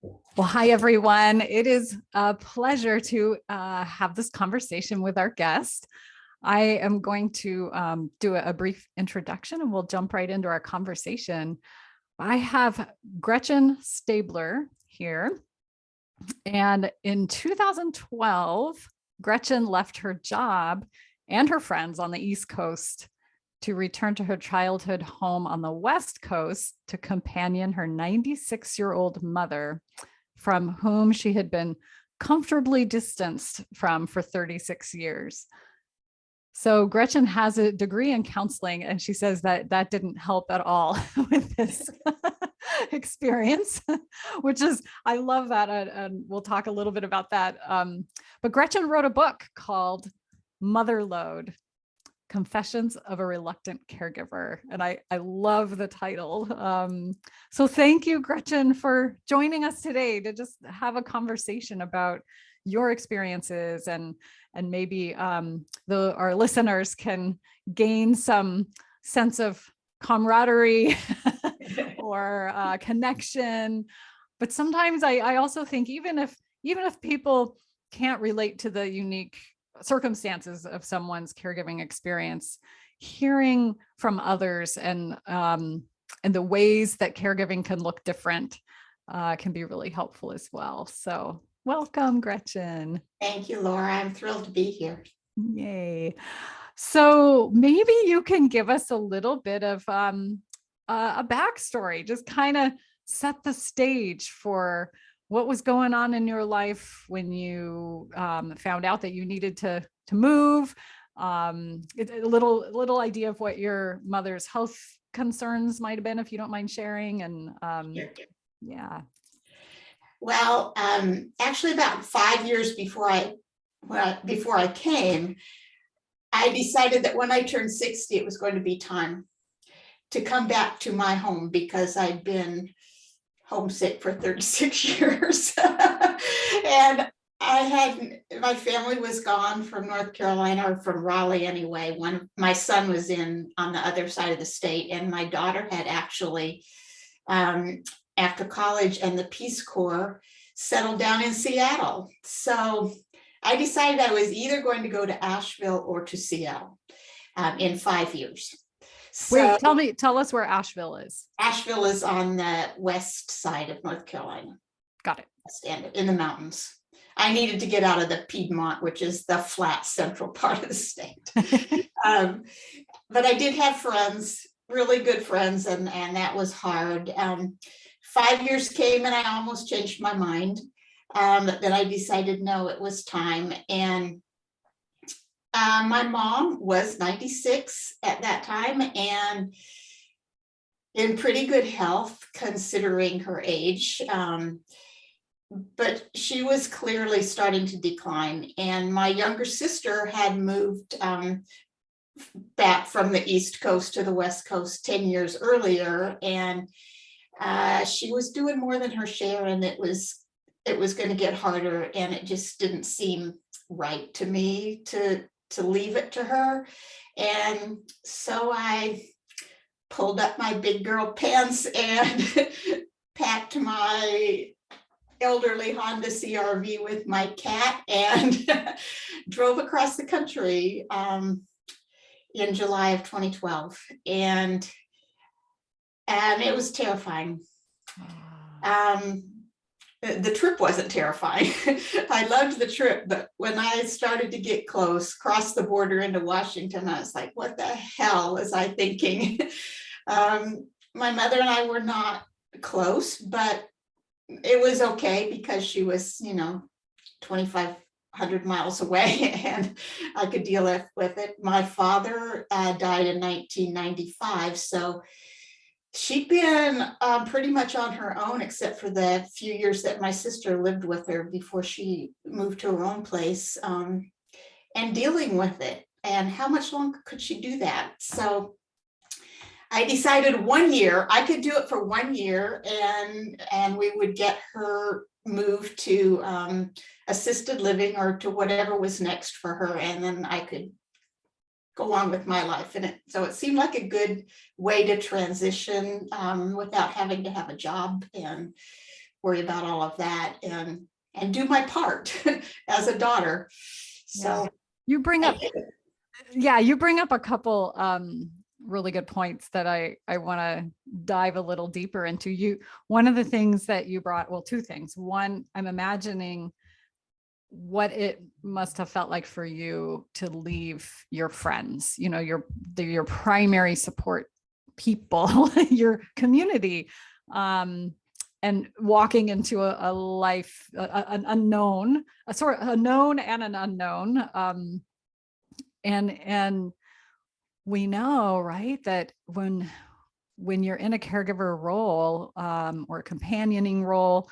Well, hi, everyone. It is a pleasure to have this conversation with our guest. I am going to do a brief introduction and we'll jump right into our conversation. I have Gretchen Staebler here. And in 2012, Gretchen left her job and her friends on the East Coast to return to her childhood home on the West Coast to companion her 96-year-old mother, from whom she had been comfortably distanced from for 36 years. So Gretchen has a degree in counseling, and she says that that didn't help at all with this experience, which is, I love that. And we'll talk a little bit about that. But Gretchen wrote a book called Mother Lode, Confessions of a Reluctant Caregiver. And I love the title. So thank you, Gretchen, for joining us today to just have a conversation about your experiences, and maybe our listeners can gain some sense of camaraderie or connection. But sometimes I also think even if people can't relate to the unique circumstances of someone's caregiving experience, hearing from others and the ways that caregiving can look different can be really helpful as well. So welcome, Gretchen. Thank you, Laura. I'm thrilled to be here. Yay. So maybe you can give us a little bit of a backstory, just kind of set the stage for what was going on in your life when you found out that you needed to move. A little idea of what your mother's health concerns might have been, if you don't mind sharing. And Sure. yeah. Well, actually, about 5 years before I came, I decided that when I turned 60, it was going to be time to come back to my home, because I'd been homesick for 36 years. And my family was gone from North Carolina, or from Raleigh anyway. My son was on the other side of the state, and my daughter had actually, after college and the Peace Corps, settled down in Seattle. So I decided I was either going to go to Asheville or to Seattle in 5 years. So, wait, tell us where Asheville is. Asheville is on the west side of North Carolina. Got it. And in the mountains. I needed to get out of the Piedmont, which is the flat central part of the state. But I did have friends, really good friends, and that was hard. 5 years came and I almost changed my mind. Then I decided, no, it was time. And my mom was 96 at that time and in pretty good health considering her age. But she was clearly starting to decline. And my younger sister had moved back from the East Coast to the West Coast 10 years earlier. And she was doing more than her share, and it was going to get harder, and it just didn't seem right to me to leave it to her. And so I pulled up my big girl pants and packed my elderly Honda CRV with my cat and drove across the country in July of 2012. And it was terrifying. The trip wasn't terrifying. I loved the trip, but when I started to get close, cross the border into Washington, I was like, what the hell was I thinking? My mother and I were not close, but it was okay because she was, 2,500 miles away and I could deal with it. My father died in 1995, so she'd been pretty much on her own, except for the few years that my sister lived with her before she moved to her own place, and dealing with it. And how much longer could she do that? So I decided 1 year, I could do it for 1 year, and we would get her moved to assisted living or to whatever was next for her. And then I could go on with my life. And so it seemed like a good way to transition without having to have a job and worry about all of that and do my part as a daughter. So Yeah. You bring up, you bring up a couple really good points that I want to dive a little deeper into. One of the things that you brought, well, two things. One, I'm imagining what it must have felt like for you to leave your friends, your primary support people, your community, and walking into a life, an unknown, a known and an unknown. And we know, right, that when you're in a caregiver role, or a companioning role,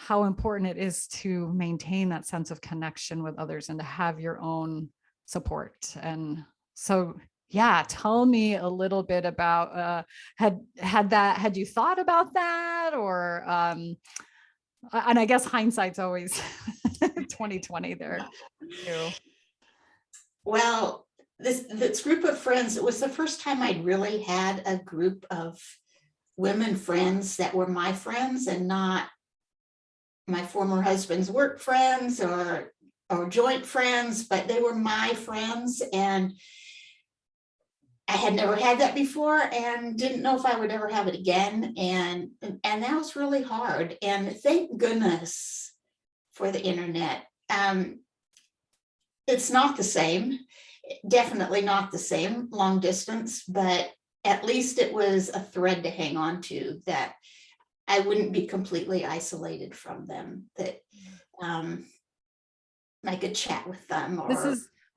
how important it is to maintain that sense of connection with others and to have your own support. And so, yeah, tell me a little bit about, had you thought about that, or, and I guess hindsight's always 2020 there too. Well, this group of friends, it was the first time I'd really had a group of women friends that were my friends and not my former husband's work friends or joint friends, but they were my friends. And I had never had that before and didn't know if I would ever have it again. And that was really hard. And thank goodness for the internet. It's not the same, definitely not the same long distance, but at least it was a thread to hang on to, that I wouldn't be completely isolated from them, that I could chat with them.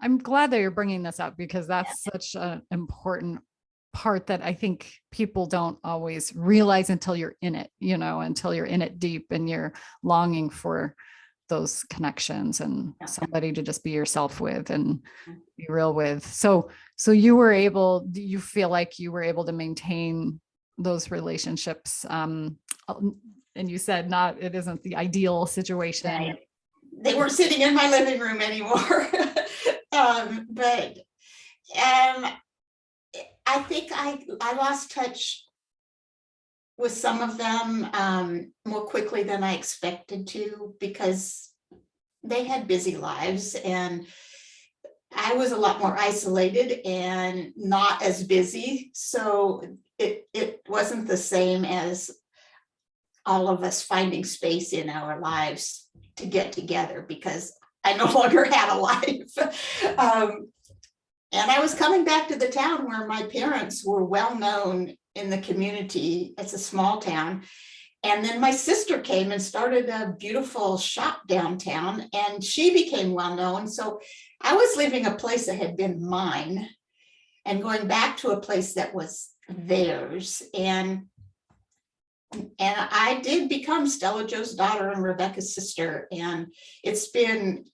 I'm glad that you're bringing this up, because that's such an important part that I think people don't always realize until you're in it, until you're in it deep and you're longing for those connections and somebody to just be yourself with and be real with. So do you feel like you were able to maintain those relationships? And you said it isn't the ideal situation. Right. They weren't sitting in my living room anymore. But I think I lost touch with some of them more quickly than I expected to, because they had busy lives and I was a lot more isolated and not as busy. So it wasn't the same as all of us finding space in our lives to get together, because I no longer had a life. And I was coming back to the town where my parents were well known in the community. It's a small town. And then my sister came and started a beautiful shop downtown, and she became well known. So I was leaving a place that had been mine and going back to a place that was theirs. And I did become Stella Joe's daughter and Rebecca's sister. And it's been,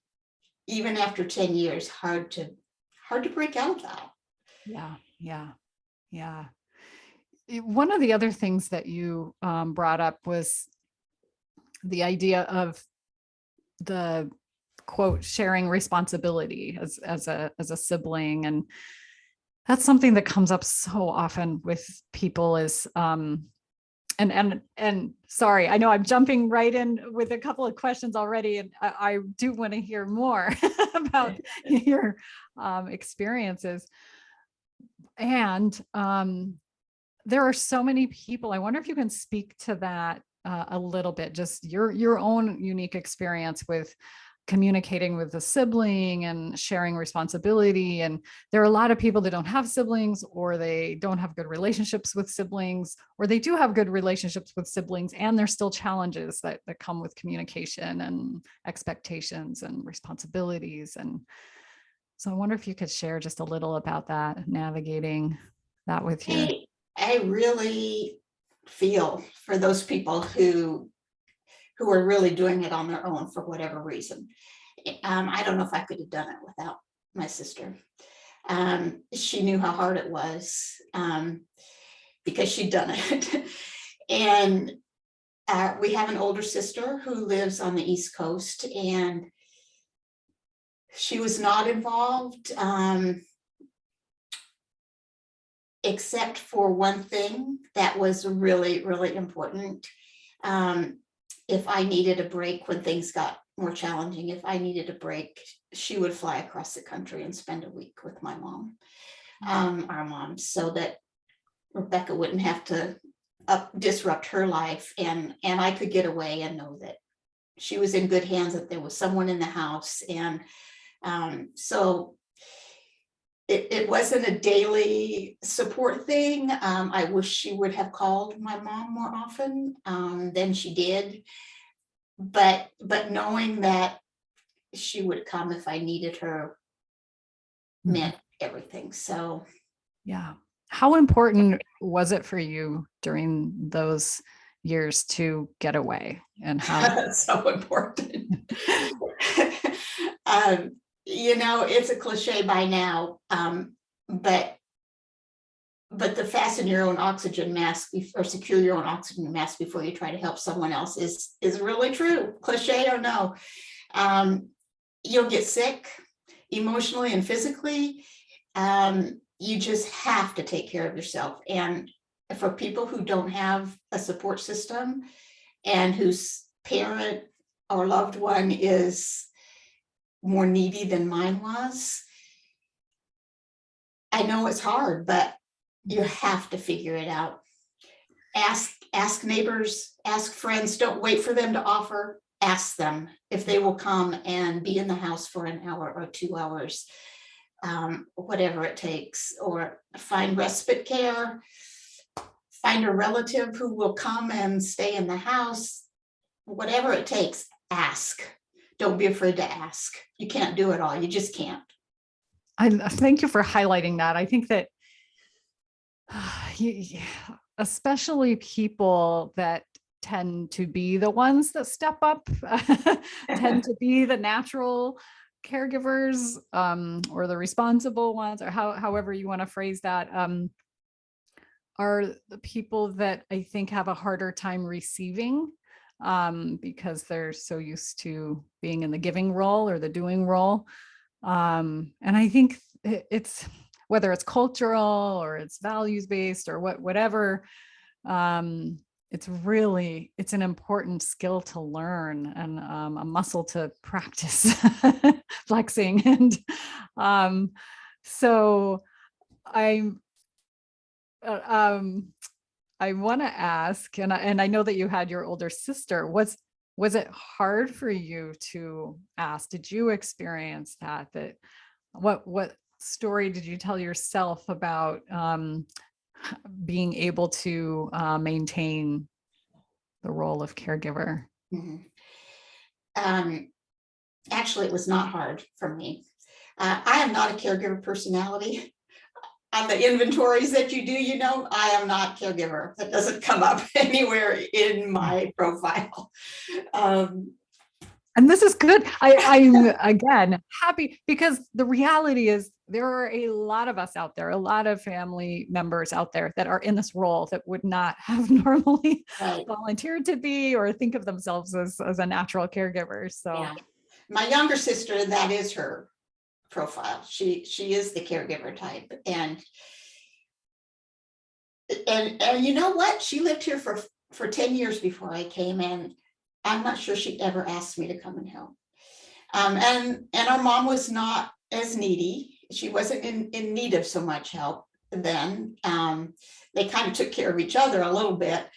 even after 10 years, hard to break out of that. Yeah. One of the other things that you brought up was the idea of the quote sharing responsibility as a sibling, and that's something that comes up so often with people. Is and sorry, I know I'm jumping right in with a couple of questions already, and I do want to hear more about your experiences. And there are so many people. I wonder if you can speak to that a little bit, just your own unique experience with communicating with a sibling and sharing responsibility. And there are a lot of people that don't have siblings, or they don't have good relationships with siblings, or they do have good relationships with siblings, and there's still challenges that come with communication and expectations and responsibilities. And so I wonder if you could share just a little about that, navigating that with you. I really feel for those people who are really doing it on their own for whatever reason. I don't know if I could have done it without my sister. She knew how hard it was because she'd done it. And we have an older sister who lives on the East Coast, and she was not involved except for one thing that was really, really important. if I needed a break when things got more challenging, if I needed a break, she would fly across the country and spend a week with my mom, our mom, so that Rebecca wouldn't have to disrupt her life, and I could get away and know that she was in good hands, that there was someone in the house. And so it wasn't a daily support thing. I wish she would have called my mom more often than she did, but knowing that she would come if I needed her meant everything. So yeah. How important was it for you during those years to get away, and how? so important. It's a cliche by now, but to fasten your own oxygen mask or secure your own oxygen mask before you try to help someone else is really true, cliche or no. You'll get sick emotionally and physically. You just have to take care of yourself. And for people who don't have a support system and whose parent or loved one is more needy than mine was, I know it's hard, but you have to figure it out. Ask neighbors, ask friends. Don't wait for them to offer. Ask them if they will come and be in the house for an hour or 2 hours, whatever it takes, or find respite care, find a relative who will come and stay in the house, whatever it takes. Ask. Don't be afraid to ask. You can't do it all. You just can't. I thank you for highlighting that. I think that especially people that tend to be the ones that step up, tend to be the natural caregivers, or the responsible ones, or however you want to phrase that, are the people that I think have a harder time receiving, because they're so used to being in the giving role or the doing role. And I think it's, whether it's cultural or it's values-based or whatever, it's an important skill to learn, and a muscle to practice flexing. And so I want to ask, and I know that you had your older sister. Was it hard for you to ask? Did you experience that? What story did you tell yourself about being able to maintain the role of caregiver? Mm-hmm. Actually, it was not hard for me. I am not a caregiver personality. On the inventories that you do, I am not caregiver. That doesn't come up anywhere in my profile. And this is good. I'm again happy, because the reality is there are a lot of us out there, a lot of family members out there that are in this role that would not have normally volunteered to be or think of themselves as a natural caregiver. So yeah. My younger sister, that is her profile. She is the caregiver type. And you know what? She lived here for 10 years before I came, and I'm not sure she ever asked me to come and help. And our mom was not as needy. She wasn't in need of so much help then. They kind of took care of each other a little bit.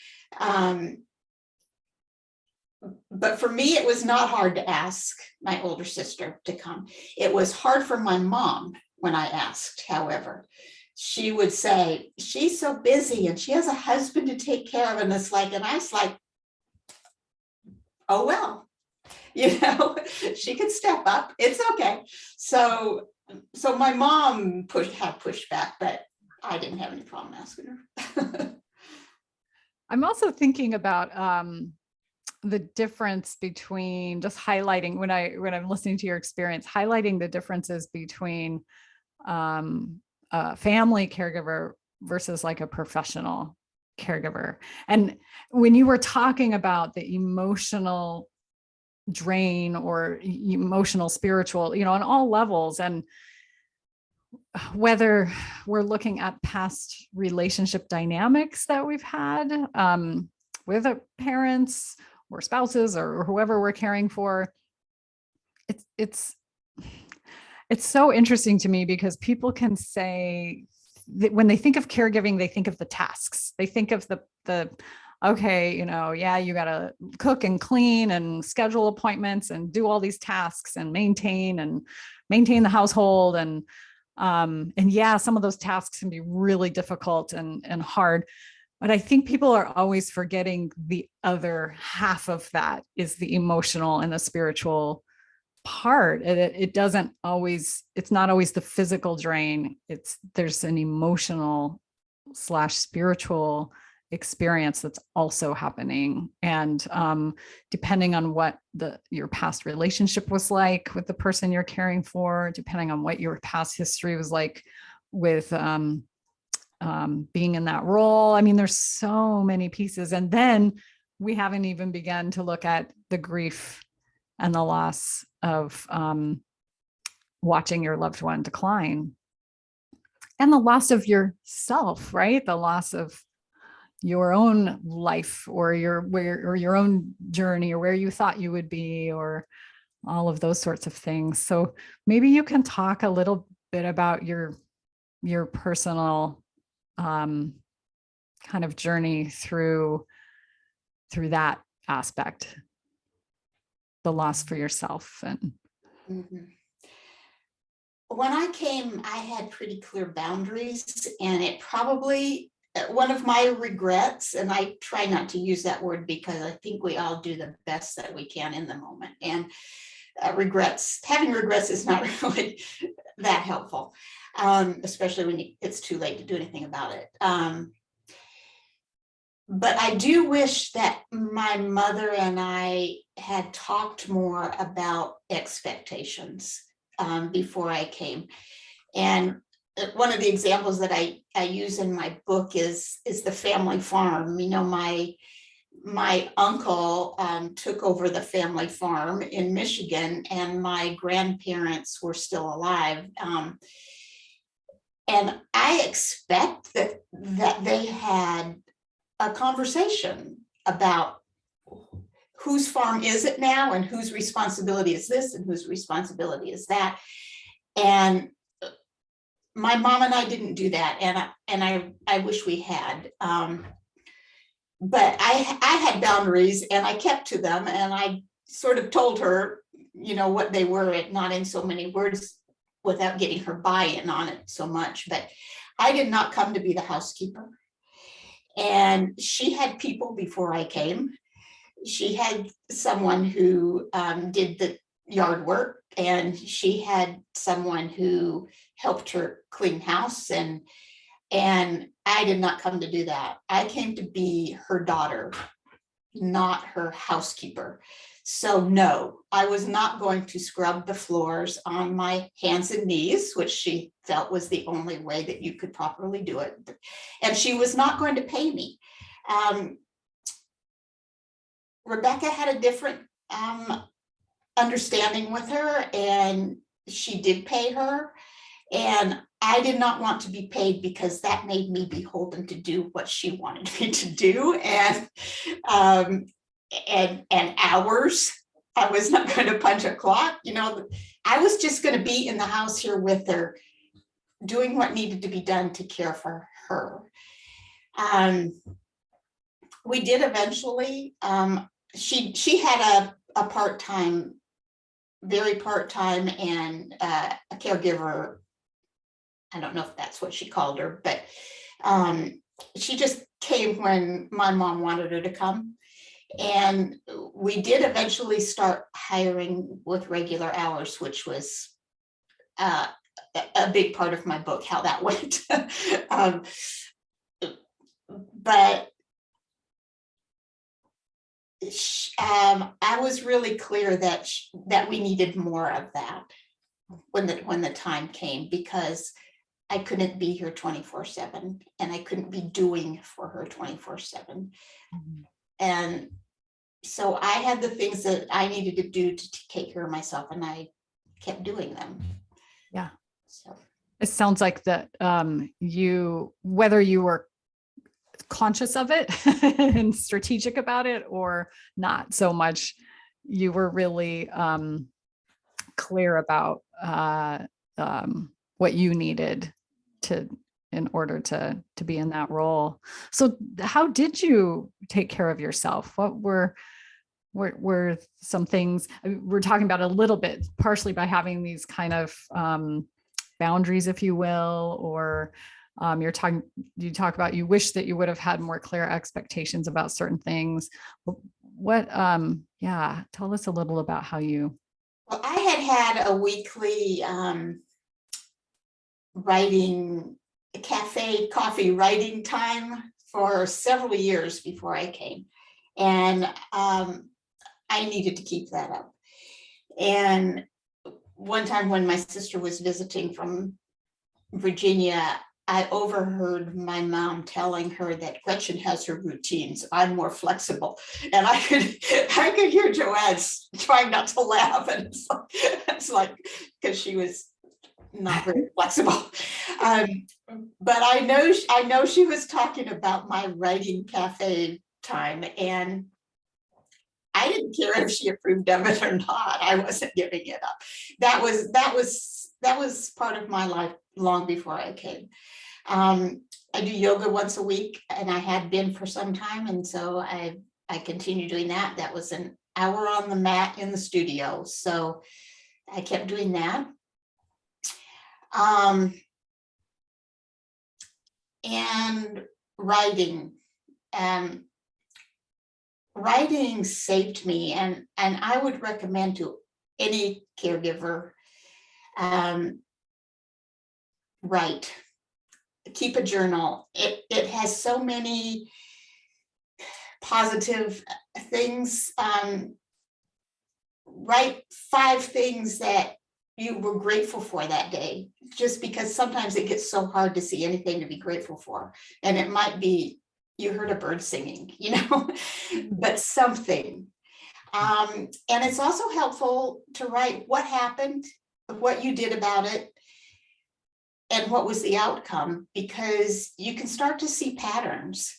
But for me, it was not hard to ask my older sister to come. It was hard for my mom when I asked, however. She would say, she's so busy and she has a husband to take care of. And I was like, oh, well, she could step up. It's okay. So my mom had pushback, but I didn't have any problem asking her. I'm also thinking about the difference between, just highlighting when I'm listening to your experience, highlighting the differences between a family caregiver versus like a professional caregiver. And when you were talking about the emotional drain or emotional, spiritual, on all levels, and whether we're looking at past relationship dynamics that we've had with our parents, or spouses or whoever we're caring for. It's so interesting to me because people can say that when they think of caregiving, they think of the tasks. They think of the okay, yeah, you got to cook and clean and schedule appointments and do all these tasks and maintain the household. And yeah, some of those tasks can be really difficult and hard. But I think people are always forgetting the other half of that is the emotional and the spiritual part. It's not always the physical drain. There's an emotional / spiritual experience that's also happening. And depending on what your past relationship was like with the person you're caring for, depending on what your past history was like with being in that role. I mean, there's so many pieces. And then we haven't even begun to look at the grief and the loss of watching your loved one decline, and the loss of yourself, right? The loss of your own life or your own journey or where you thought you would be, or all of those sorts of things. So maybe you can talk a little bit about your personal kind of journey through that aspect, the loss for yourself. And Mhm. When I came, I had pretty clear boundaries, and it probably one of my regrets, and I try not to use that word because I think we all do the best that we can in the moment. And having regrets is not really that helpful, especially when it's too late to do anything about it. But I do wish that my mother and I had talked more about expectations before I came. And one of the examples that I use in my book is the family farm. My uncle took over the family farm in Michigan, and my grandparents were still alive. And I expect that they had a conversation about whose farm is it now and whose responsibility is this and whose responsibility is that. And my mom and I didn't do that, and I wish we had. But I had boundaries, and I kept to them, and I sort of told her, what they were, not in so many words, without getting her buy-in on it so much. But I did not come to be the housekeeper. And she had people before I came. She had someone who did the yard work, and she had someone who helped her clean house, and I did not come to do that. I came to be her daughter, not her housekeeper. So no, I was not going to scrub the floors on my hands and knees, which she felt was the only way that you could properly do it. And she was not going to pay me. Rebecca had a different understanding with her, and she did pay her. And I did not want to be paid because that made me beholden to do what she wanted me to do. And hours. I was not going to punch a clock. I was just going to be in the house here with her, doing what needed to be done to care for her. We did eventually. She had a part-time, very part-time, and a caregiver. I don't know if that's what she called her, but she just came when my mom wanted her to come. And we did eventually start hiring with regular hours, which was a big part of my book, how that went. But I was really clear that we needed more of that when the time came, because I couldn't be here 24/7, and I couldn't be doing for her 24/7. Mm-hmm. And so I had the things that I needed to do to take care of myself, and I kept doing them. Yeah. So it sounds like that whether you were conscious of it and strategic about it, or not so much? You were really clear about what you needed to in order to be in that role. So how did you take care of yourself? What were some things we're talking about a little bit, partially by having these kind of boundaries, if you will, or you talk about you wish that you would have had more clear expectations about certain things. What tell us a little about how you. Well, I had a weekly writing coffee writing time for several years before I came. And I needed to keep that up. And one time when my sister was visiting from Virginia, I overheard my mom telling her that Gretchen has her routines. I'm more flexible. And I could hear Joanne trying not to laugh. And it's like, because she was not very flexible. But I know she was talking about my writing cafe time, and I didn't care if she approved of it or not. I wasn't giving it up. That was part of my life long before I came. I do yoga once a week, and I had been for some time, and so I continue doing that. That was an hour on the mat in the studio, so I kept doing that. And writing. Writing saved me, and I would recommend to any caregiver, write. Keep a journal. It has so many positive things. Write 5 things that you were grateful for that day, just because sometimes it gets so hard to see anything to be grateful for. And it might be you heard a bird singing, but something. And it's also helpful to write what happened, what you did about it, and what was the outcome, because you can start to see patterns,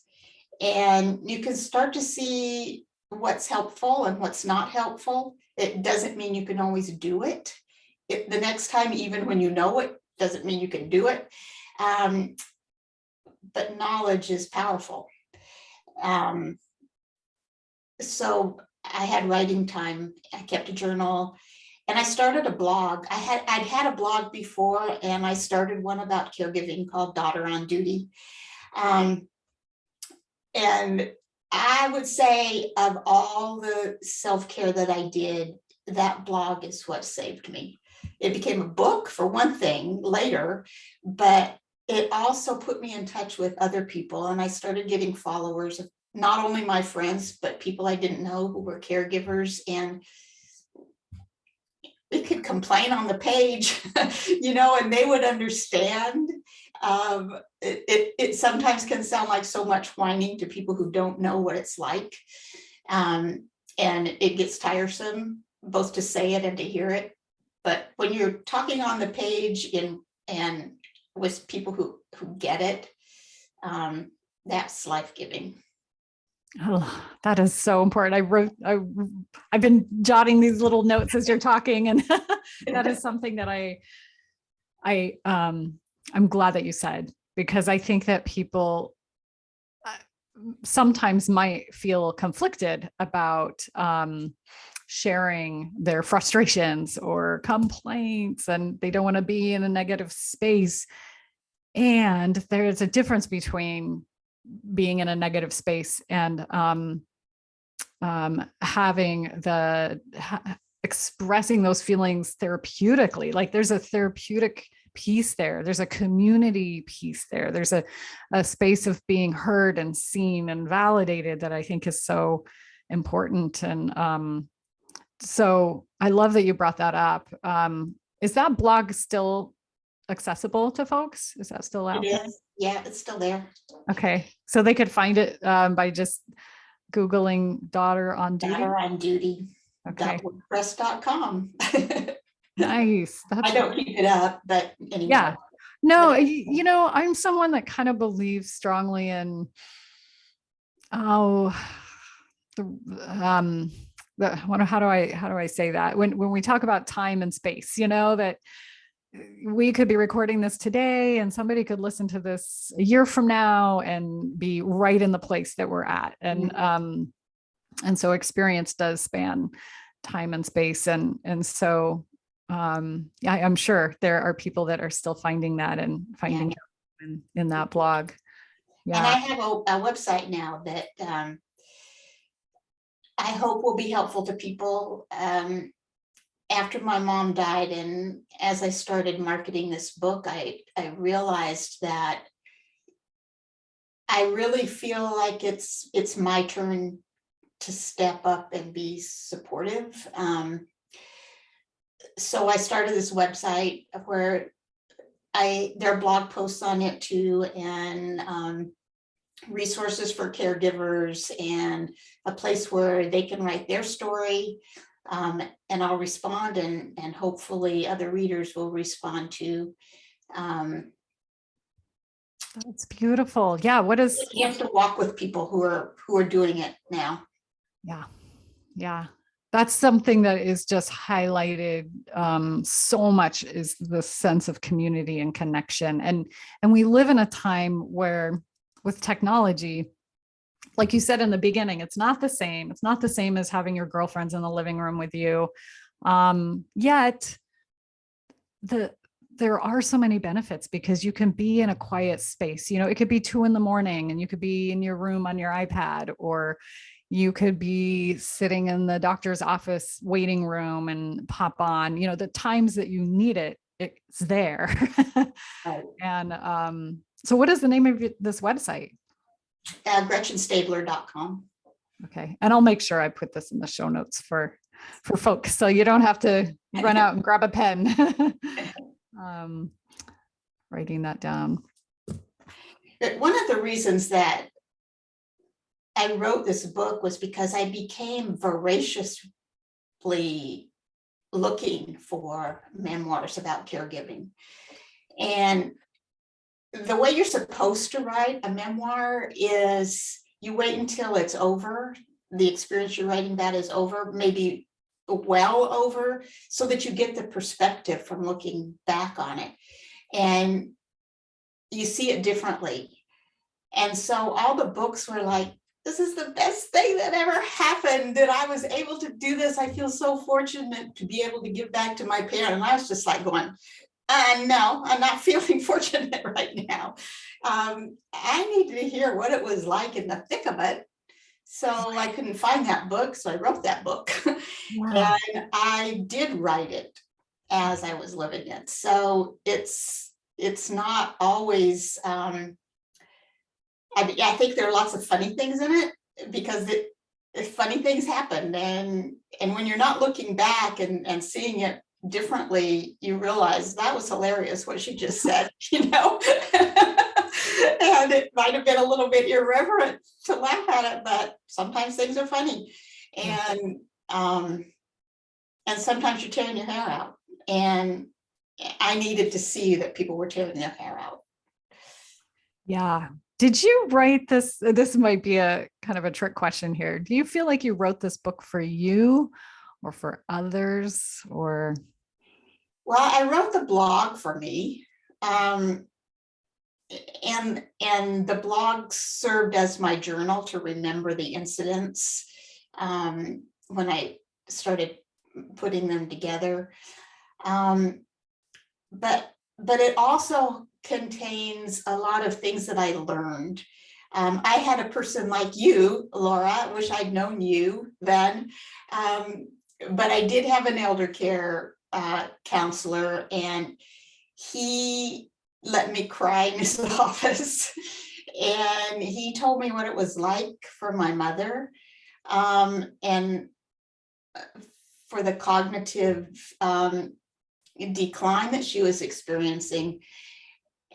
and you can start to see what's helpful and what's not helpful. It doesn't mean you can always do it. The next time, even when you know it, doesn't mean you can do it. But knowledge is powerful. So I had writing time. I kept a journal, and I started a blog. I'd had a blog before, and I started one about caregiving called Daughter on Duty. And I would say, of all the self-care that I did, that blog is what saved me. It became a book, for one thing, later, but it also put me in touch with other people, and I started getting followers of not only my friends, but people I didn't know who were caregivers, and we could complain on the page, and they would understand. It sometimes can sound like so much whining to people who don't know what it's like, and it gets tiresome both to say it and to hear it. But when you're talking on the page and with people who get it, that's life-giving. Oh, that is so important. I've been jotting these little notes as you're talking, and that is something that I'm glad that you said, because I think that people sometimes might feel conflicted about sharing their frustrations or complaints, and they don't want to be in a negative space. And there's a difference between being in a negative space and expressing those feelings therapeutically. Like, there's a therapeutic piece there. There's a community piece there. There's a space of being heard and seen and validated that I think is so important. And so I love that you brought that up. Is that blog still accessible to folks? Is that still out there? Yeah, it's still there. Okay, so they could find it by just Googling Daughter on Duty. Daughter on Duty. Okay. WordPress.com. Nice. I don't keep it up, but anyway. Yeah. No, I'm someone that kind of believes strongly in Oh, the, how do I say that? When we talk about time and space, that we could be recording this today and somebody could listen to this a year from now and be right in the place that we're at. And so experience does span time and space. And so, yeah, I'm sure there are people that are still finding that and finding in that blog. And I Yeah. have a website now that I hope will be helpful to people. After my mom died, and as I started marketing this book, I realized that I really feel like it's my turn to step up and be supportive. So I started this website where there are blog posts on it too, and resources for caregivers, and a place where they can write their story. And I'll respond, and hopefully other readers will respond too. That's beautiful. Yeah. You have to walk with people who are doing it now. Yeah. Yeah. That's something that is just highlighted so much, is the sense of community and connection. And we live in a time where, with technology, like you said in the beginning, it's not the same. It's not the same as having your girlfriends in the living room with you. Yet there are so many benefits, because you can be in a quiet space. It could be 2 a.m. and you could be in your room on your iPad, or you could be sitting in the doctor's office waiting room and pop on, the times that you need it, it's there. Right. And so what is the name of this website? GretchenStaebler.com. Okay. And I'll make sure I put this in the show notes for folks, so you don't have to run out and grab a pen. Writing that down. But one of the reasons that I wrote this book was because I became voraciously looking for memoirs about caregiving. And the way you're supposed to write a memoir is you wait until it's over, the experience you're writing about is over, maybe well over, so that you get the perspective from looking back on it, and you see it differently. And so all the books were like, this is the best thing that ever happened, that I was able to do this. I feel so fortunate to be able to give back to my parents. And I was just like going, no, I'm not feeling fortunate right now. I need to hear what it was like in the thick of it. So I couldn't find that book, so I wrote that book. Wow. And I did write it as I was living it. So it's not always, I think there are lots of funny things in it, because funny things happen. And when you're not looking back and seeing it differently, you realize that was hilarious what she just said, and it might have been a little bit irreverent to laugh at it, but sometimes things are funny. And sometimes you're tearing your hair out, and I needed to see that people were tearing their hair out. Yeah. Did you write this? This might be a kind of a trick question here. Do you feel like you wrote this book for you or for others, or? Well, I wrote the blog for me. And the blog served as my journal to remember the incidents when I started putting them together. But it also contains a lot of things that I learned. I had a person like you, Laura. I wish I'd known you then. But I did have an elder care counselor, and he let me cry in his office. And he told me what it was like for my mother, and for the cognitive decline that she was experiencing.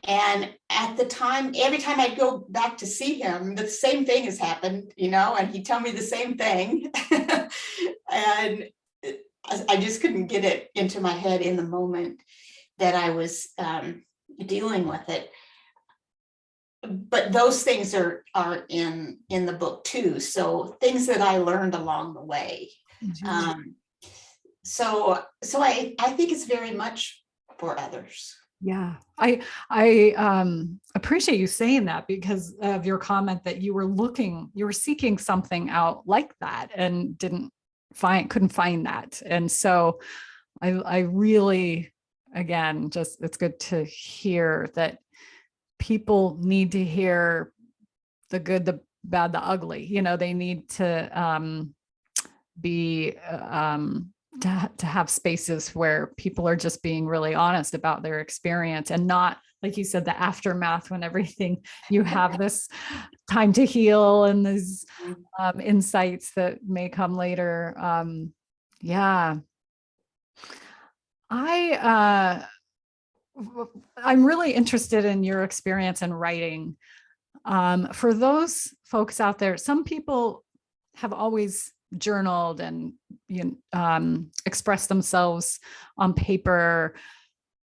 And at the time, every time I'd go back to see him, the same thing has happened, and he'd tell me the same thing. And I just couldn't get it into my head in the moment that I was dealing with it. but those things are in the book too. So things that I learned along the way. So I think it's very much for others. Yeah, I appreciate you saying that because of your comment that you were seeking something out like that and couldn't find that. And so I really, again, just, it's good to hear that people need to hear the good, the bad, the ugly. You know, they need to be to have spaces where people are just being really honest about their experience, and not, like you said, the aftermath when everything, you have this time to heal and these insights that may come later. Yeah. I'm really interested in your experience in writing. For those folks out there, some people have always journaled and expressed themselves on paper,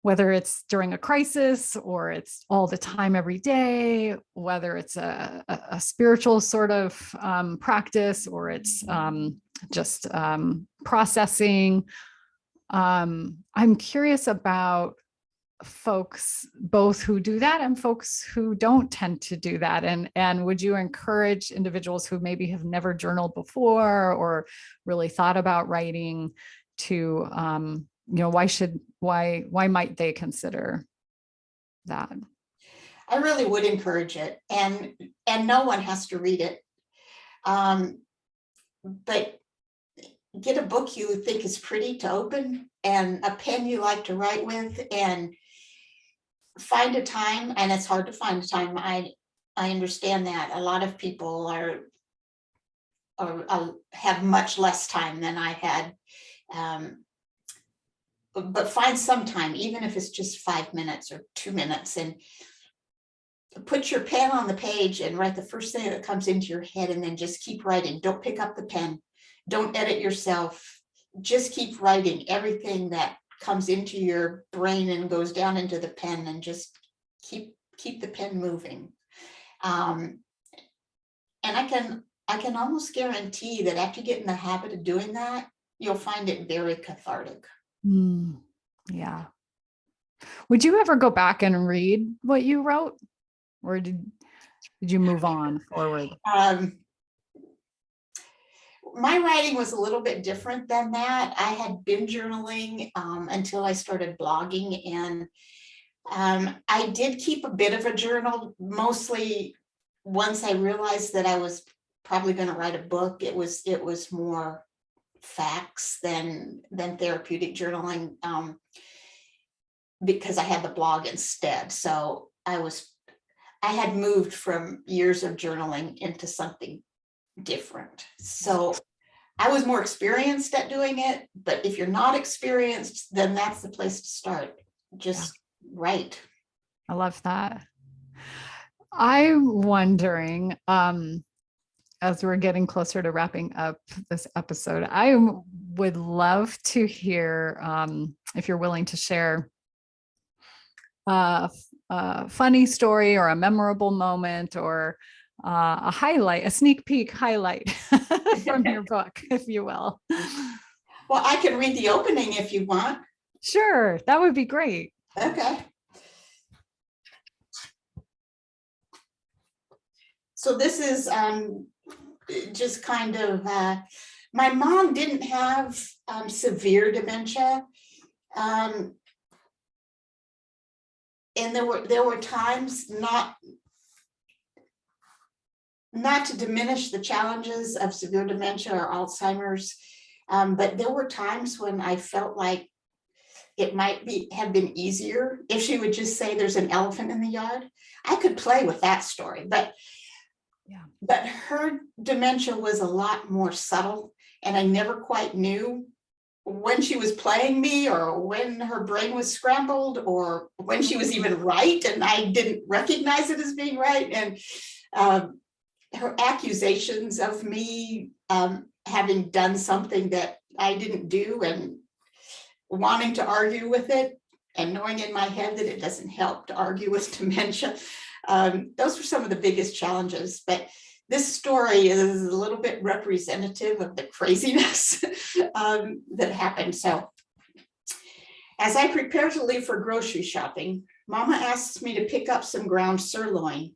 whether it's during a crisis or it's all the time every day, whether it's a spiritual sort of practice or it's just processing. I'm curious about folks both who do that and folks who don't tend to do that, and would you encourage individuals who maybe have never journaled before or really thought about writing to why might they consider that? I really would encourage it, and no one has to read it, but get a book you think is pretty to open and a pen you like to write with, and find a time. And it's hard to find a time. I understand that a lot of people have much less time than I had, but find some time, even if it's just 5 minutes or 2 minutes, and put your pen on the page and write the first thing that comes into your head, and then just keep writing. Don't pick up the pen. Don't edit yourself. Just keep writing everything that comes into your brain and goes down into the pen, and just keep the pen moving. And I can almost guarantee that after you get in the habit of doing that, you'll find it very cathartic. Yeah. Would you ever go back and read what you wrote, or did you move on forward? My writing was a little bit different than that. I had been journaling until I started blogging, and I did keep a bit of a journal, mostly once I realized that I was probably going to write a book. It was more facts than therapeutic journaling, because I had the blog instead. So I had moved from years of journaling into something different. So I was more experienced at doing it, but if you're not experienced, then that's the place to start. Just write. I love that. I'm wondering, as we're getting closer to wrapping up this episode, I would love to hear, if you're willing to share a funny story or a memorable moment or a highlight, a sneak peek highlight from your book, if you will. Well, I can read the opening if you want. Sure, that would be great. Okay. So this is just kind of, my mom didn't have severe dementia. And there were times, not to diminish the challenges of severe dementia or Alzheimer's, but there were times when I felt like it might have been easier if she would just say there's an elephant in the yard. I could play with that story, but her dementia was a lot more subtle, and I never quite knew when she was playing me or when her brain was scrambled or when she was even right, and I didn't recognize it as being right. And her accusations of me having done something that I didn't do, and wanting to argue with it, and knowing in my head that it doesn't help to argue with dementia. Those were some of the biggest challenges, but this story is a little bit representative of the craziness that happened. So as I prepare to leave for grocery shopping, Mama asks me to pick up some ground sirloin.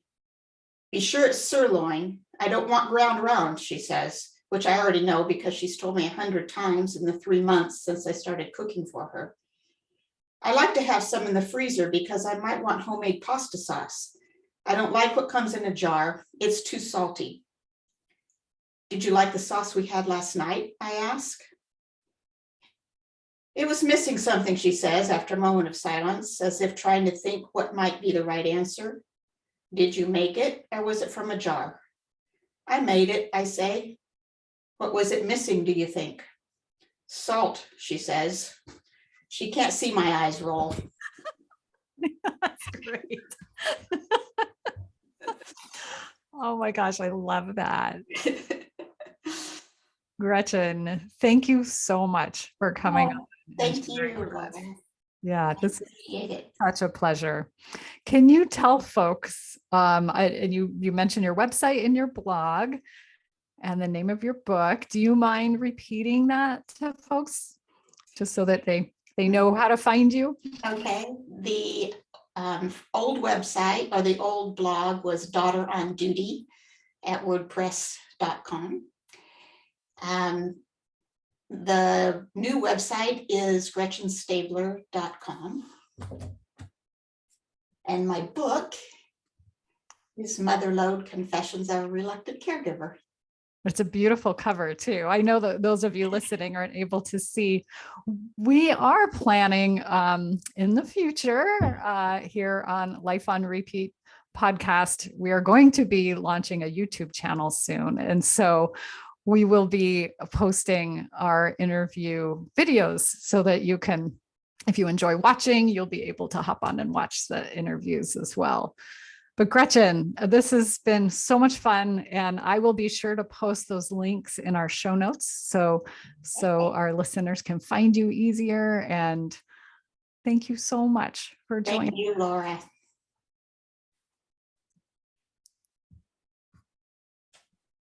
Be sure it's sirloin. I don't want ground round, she says, which I already know because she's told me 100 times in the 3 months since I started cooking for her. I like to have some in the freezer because I might want homemade pasta sauce. I don't like what comes in a jar. It's too salty. Did you like the sauce we had last night? I ask. It was missing something, she says after a moment of silence, as if trying to think what might be the right answer. Did you make it, or was it from a jar? I made it, I say. What was it missing, do you think? Salt, she says. She can't see my eyes roll. That's great. Oh my gosh, I love that. Gretchen, thank you so much for coming on. Thank you. Yeah, this is It. such a pleasure. Can you tell folks, and you mentioned your website and your blog and the name of your book. Do you mind repeating that to folks just so that they know how to find you? Okay. The old website or the old blog was Daughter on Duty at wordpress.com. The new website is GretchenStaebler.com. And my book is Mother Lode, Confessions of a Reluctant Caregiver. It's a beautiful cover too. I know that those of you listening aren't able to see. We are planning in the future here on Life on Repeat podcast, we are going to be launching a YouTube channel soon. And so we will be posting our interview videos so that you can, if you enjoy watching, you'll be able to hop on and watch the interviews as well. But Gretchen, this has been so much fun, and I will be sure to post those links in our show notes so our listeners can find you easier. And thank you so much for joining. Thank you, Laura.